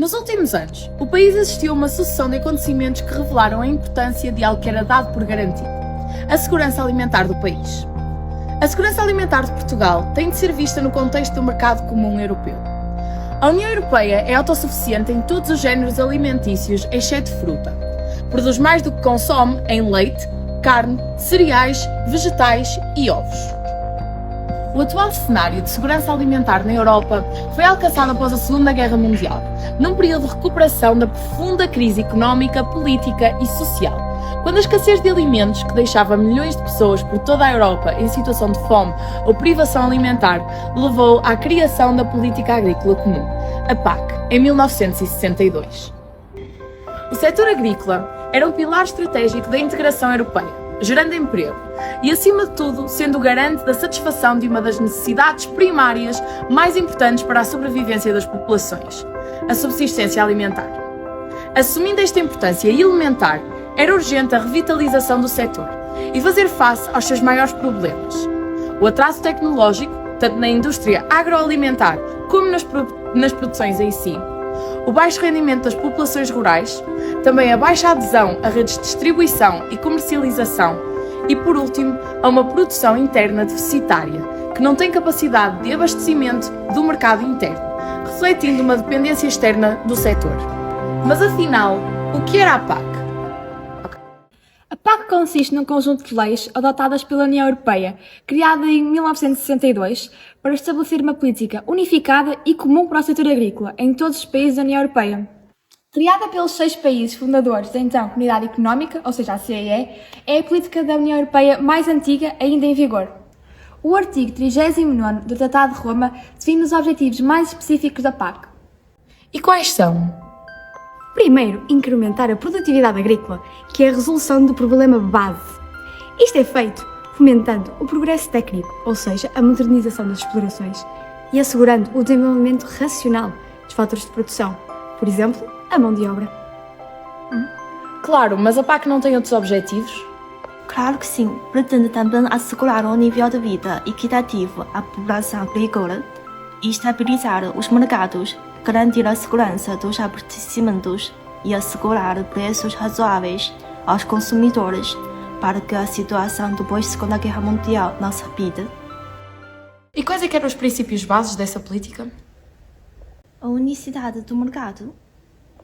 Nos últimos anos, o país assistiu a uma sucessão de acontecimentos que revelaram a importância de algo que era dado por garantido: a segurança alimentar do país. A segurança alimentar de Portugal tem de ser vista no contexto do mercado comum europeu. A União Europeia é autossuficiente em todos os géneros alimentícios, exceto fruta. Produz mais do que consome em leite, carne, cereais, vegetais e ovos. O atual cenário de segurança alimentar na Europa foi alcançado após a Segunda Guerra Mundial, num período de recuperação da profunda crise económica, política e social, quando a escassez de alimentos, que deixava milhões de pessoas por toda a Europa em situação de fome ou privação alimentar, levou à criação da Política Agrícola Comum, a PAC, em 1962. O setor agrícola era um pilar estratégico da integração europeia, gerando emprego e, acima de tudo, sendo o garante da satisfação de uma das necessidades primárias mais importantes para a sobrevivência das populações: a subsistência alimentar. Assumindo esta importância elementar, era urgente a revitalização do setor e fazer face aos seus maiores problemas: o atraso tecnológico, tanto na indústria agroalimentar como nas produções em si, o baixo rendimento das populações rurais, também a baixa adesão a redes de distribuição e comercialização e, por último, a uma produção interna deficitária, que não tem capacidade de abastecimento do mercado interno, refletindo uma dependência externa do setor. Mas afinal, o que era a PAC? A PAC consiste num conjunto de leis adotadas pela União Europeia, criada em 1962, para estabelecer uma política unificada e comum para o setor agrícola em todos os países da União Europeia. Criada pelos 6 países fundadores da então Comunidade Económica, ou seja, a CEE, é a política da União Europeia mais antiga ainda em vigor. O artigo 39º do Tratado de Roma define os objetivos mais específicos da PAC. E quais são? Primeiro, incrementar a produtividade agrícola, que é a resolução do problema base. Isto é feito fomentando o progresso técnico, ou seja, a modernização das explorações, e assegurando o desenvolvimento racional dos fatores de produção, por exemplo, a mão de obra. Claro, mas a PAC não tem outros objetivos? Claro que sim, pretende também assegurar um nível de vida equitativo à população agrícola e estabilizar os mercados, garantir a segurança dos abastecimentos e assegurar preços razoáveis aos consumidores para que a situação depois da Segunda Guerra Mundial não se repita. E quais é que eram os princípios bases dessa política? A unicidade do mercado.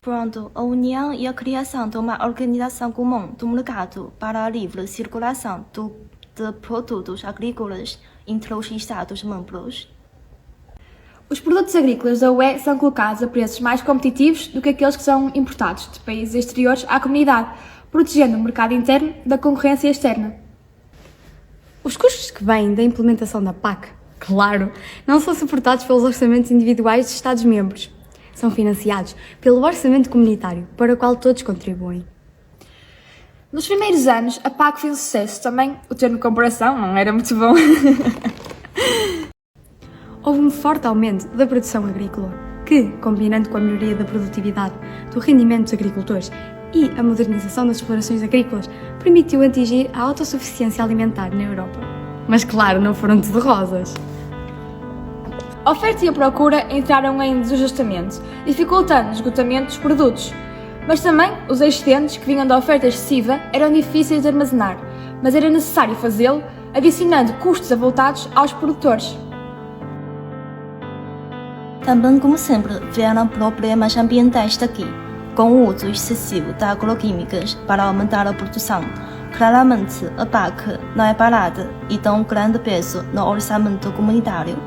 Pronto, a união e a criação de uma organização comum do mercado para a livre circulação de produtos agrícolas entre os Estados-membros. Os produtos agrícolas da UE são colocados a preços mais competitivos do que aqueles que são importados de países exteriores à comunidade, protegendo o mercado interno da concorrência externa. Os custos que vêm da implementação da PAC, claro, não são suportados pelos orçamentos individuais dos Estados-membros. São financiados pelo orçamento comunitário, para o qual todos contribuem. Nos primeiros anos, a PAC fez sucesso. Também o termo comparação não era muito bom. Houve um forte aumento da produção agrícola, que, combinando com a melhoria da produtividade, do rendimento dos agricultores e a modernização das explorações agrícolas, permitiu atingir a autossuficiência alimentar na Europa. Mas claro, não foram tudo rosas. A oferta e a procura entraram em desajustamento, dificultando o esgotamento dos produtos. Mas também os excedentes que vinham da oferta excessiva eram difíceis de armazenar, mas era necessário fazê-lo, adicionando custos avultados aos produtores. Também, como sempre, vieram problemas ambientais daqui, com o uso excessivo de agroquímicos para aumentar a produção. Claramente, a PAC não é parada e dá um grande peso no orçamento comunitário,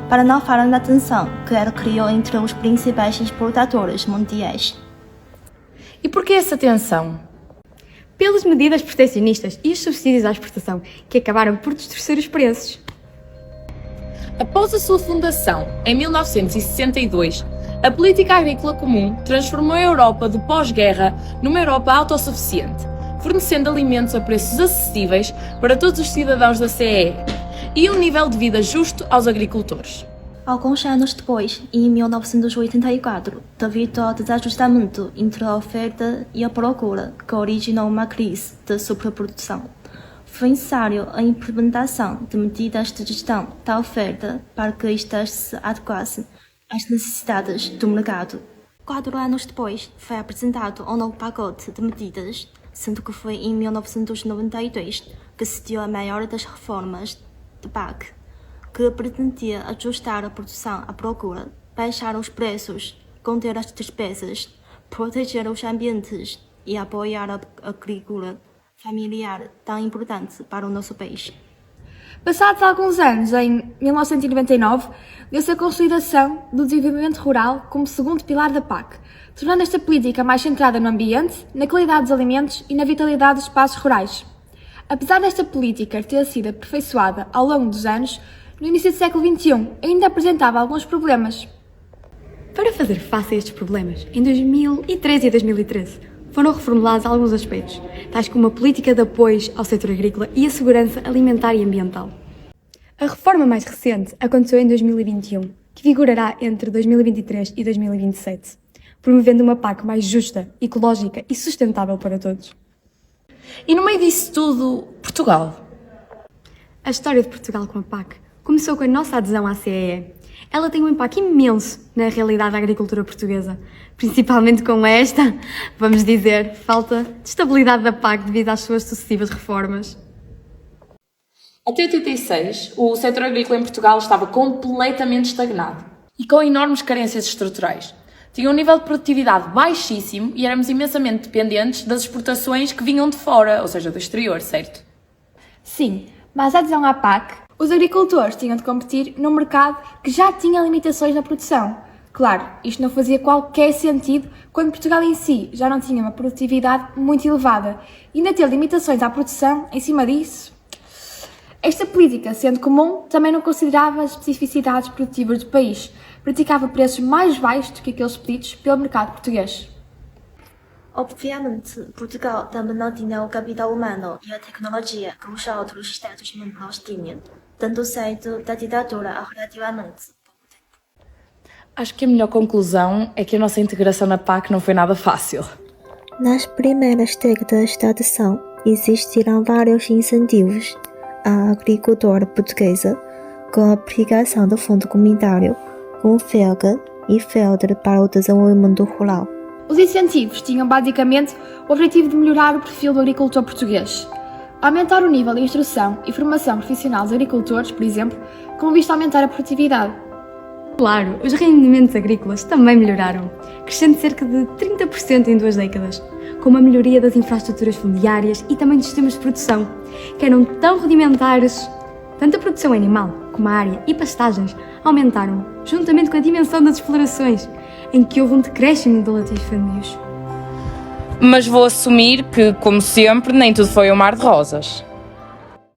para não falar da tensão que ela criou entre os principais exportadores mundiais. E por que essa tensão? Pelas medidas protecionistas e os subsídios à exportação, que acabaram por distorcer os preços. Após a sua fundação, em 1962, a Política Agrícola Comum transformou a Europa do pós-guerra numa Europa autossuficiente, fornecendo alimentos a preços acessíveis para todos os cidadãos da CEE e um nível de vida justo aos agricultores. Alguns anos depois, em 1984, devido ao desajustamento entre a oferta e a procura, que originou uma crise de superprodução, foi necessário a implementação de medidas de gestão da oferta para que estas se adequassem às necessidades do mercado, 4 anos depois, foi apresentado um novo pacote de medidas, sendo que foi em 1992 que se deu a maior das reformas da PAC, que pretendia ajustar a produção à procura, baixar os preços, conter as despesas, proteger os ambientes e apoiar a agricultura familiar tão importante para o nosso país. Passados alguns anos, em 1999, deu-se a consolidação do desenvolvimento rural como segundo pilar da PAC, tornando esta política mais centrada no ambiente, na qualidade dos alimentos e na vitalidade dos espaços rurais. Apesar desta política ter sido aperfeiçoada ao longo dos anos, no início do século XXI ainda apresentava alguns problemas. Para fazer face a estes problemas, em 2013 e 2013, foram reformulados alguns aspectos, tais como a política de apoios ao setor agrícola e a segurança alimentar e ambiental. A reforma mais recente aconteceu em 2021, que vigorará entre 2023 e 2027, promovendo uma PAC mais justa, ecológica e sustentável para todos. E no meio disso tudo, Portugal? A história de Portugal com a PAC começou com a nossa adesão à CEE. Ela tem um impacto imenso na realidade da agricultura portuguesa, principalmente com esta, vamos dizer, falta de estabilidade da PAC devido às suas sucessivas reformas. Até 86, o setor agrícola em Portugal estava completamente estagnado e com enormes carências estruturais. Tinha um nível de produtividade baixíssimo e éramos imensamente dependentes das exportações que vinham de fora, ou seja, do exterior, certo? Sim, mas a adesão à PAC, os agricultores tinham de competir num mercado que já tinha limitações na produção. Claro, isto não fazia qualquer sentido quando Portugal em si já não tinha uma produtividade muito elevada e ainda ter limitações à produção em cima disso. Esta política, sendo comum, também não considerava as especificidades produtivas do país, praticava preços mais baixos do que aqueles pedidos pelo mercado português. Obviamente, Portugal também não tinha o capital humano e a tecnologia que os outros Estados-membros tinham, dando certo da ditadura há relativamente pouco tempo. Acho que a melhor conclusão é que a nossa integração na PAC não foi nada fácil. Nas primeiras décadas da adesão, existiram vários incentivos à agricultura portuguesa, com a aplicação do Fundo Comunitário, com o FEG e FEDER para o desenvolvimento rural. Os incentivos tinham basicamente o objetivo de melhorar o perfil do agricultor português, aumentar o nível de instrução e formação profissional dos agricultores, por exemplo, com vista a aumentar a produtividade. Claro, os rendimentos agrícolas também melhoraram, crescendo cerca de 30% em 2 décadas, com uma melhoria das infraestruturas fundiárias e também dos sistemas de produção, que eram tão rudimentares. Tanto a produção animal como a área e pastagens aumentaram, juntamente com a dimensão das explorações, em que houve um decréscimo de latifúndios. Mas vou assumir que, como sempre, nem tudo foi um mar de rosas.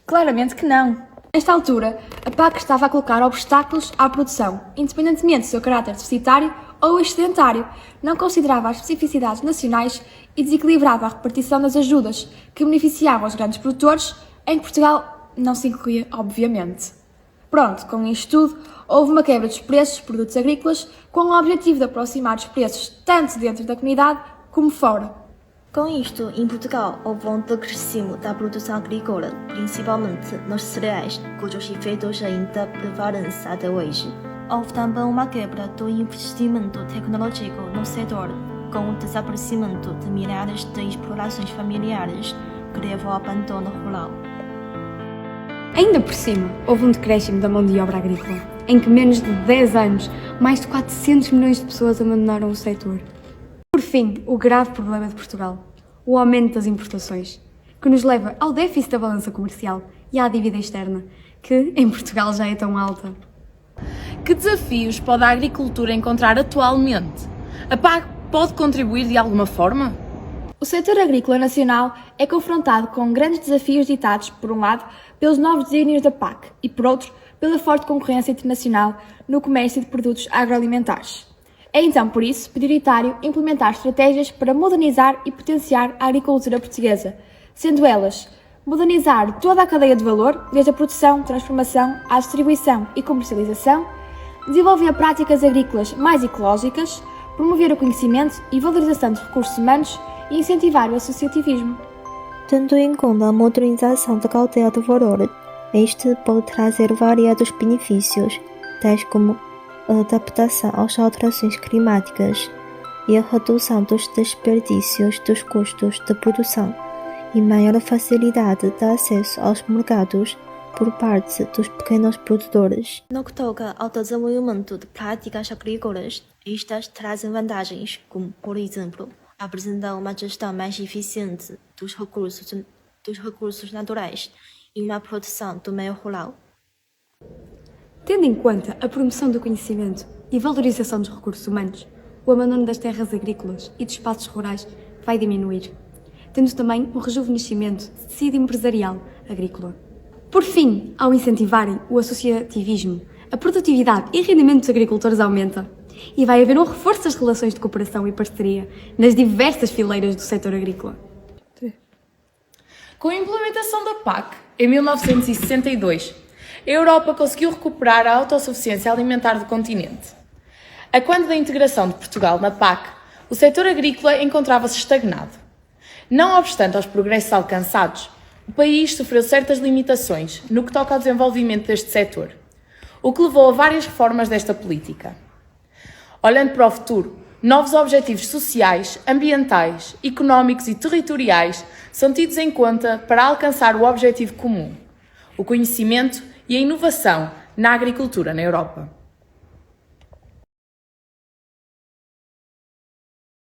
Claramente que não. Nesta altura, a PAC estava a colocar obstáculos à produção, independentemente do seu caráter deficitário ou excedentário, não considerava as especificidades nacionais e desequilibrava a repartição das ajudas, que beneficiavam os grandes produtores, em que Portugal não se incluía, obviamente. Pronto, com isto tudo, houve uma quebra dos preços dos produtos agrícolas com o objetivo de aproximar os preços tanto dentro da comunidade como fora. Com isto, em Portugal, houve um decréscimo da produção agrícola, principalmente nos cereais, cujos efeitos ainda prevalecem até hoje. Houve também uma quebra do investimento tecnológico no setor, com o desaparecimento de milhares de explorações familiares, que levou ao abandono rural. Ainda por cima, houve um decréscimo da mão de obra agrícola, em que menos de 10 anos, mais de 400 milhões de pessoas abandonaram o setor. Por fim, o grave problema de Portugal, o aumento das importações, que nos leva ao déficit da balança comercial e à dívida externa, que em Portugal já é tão alta. Que desafios pode a agricultura encontrar atualmente? A PAC pode contribuir de alguma forma? O setor agrícola nacional é confrontado com grandes desafios ditados, por um lado, pelos novos desígnios da PAC e, por outro, pela forte concorrência internacional no comércio de produtos agroalimentares. É então, por isso, prioritário implementar estratégias para modernizar e potenciar a agricultura portuguesa, sendo elas modernizar toda a cadeia de valor, desde a produção, transformação, à distribuição e comercialização, desenvolver práticas agrícolas mais ecológicas, promover o conhecimento e valorização dos recursos humanos e incentivar o associativismo. Tendo em conta a modernização da cadeia de valor, este pode trazer variados benefícios, tais como a adaptação às alterações climáticas, e a redução dos desperdícios dos custos de produção e maior facilidade de acesso aos mercados por parte dos pequenos produtores. No que toca ao desenvolvimento de práticas agrícolas, estas trazem vantagens como, por exemplo, apresentar uma gestão mais eficiente dos recursos naturais e uma proteção do meio rural. Tendo em conta a promoção do conhecimento e valorização dos recursos humanos, o abandono das terras agrícolas e dos espaços rurais vai diminuir, tendo também um rejuvenescimento de tecido empresarial agrícola. Por fim, ao incentivarem o associativismo, a produtividade e rendimento dos agricultores aumenta e vai haver um reforço das relações de cooperação e parceria nas diversas fileiras do setor agrícola. Com a implementação da PAC, em 1962, a Europa conseguiu recuperar a autossuficiência alimentar do continente. A quando da integração de Portugal na PAC, o setor agrícola encontrava-se estagnado. Não obstante aos progressos alcançados, o país sofreu certas limitações no que toca ao desenvolvimento deste setor, o que levou a várias reformas desta política. Olhando para o futuro, novos objetivos sociais, ambientais, económicos e territoriais são tidos em conta para alcançar o objetivo comum, o conhecimento e a inovação na agricultura na Europa.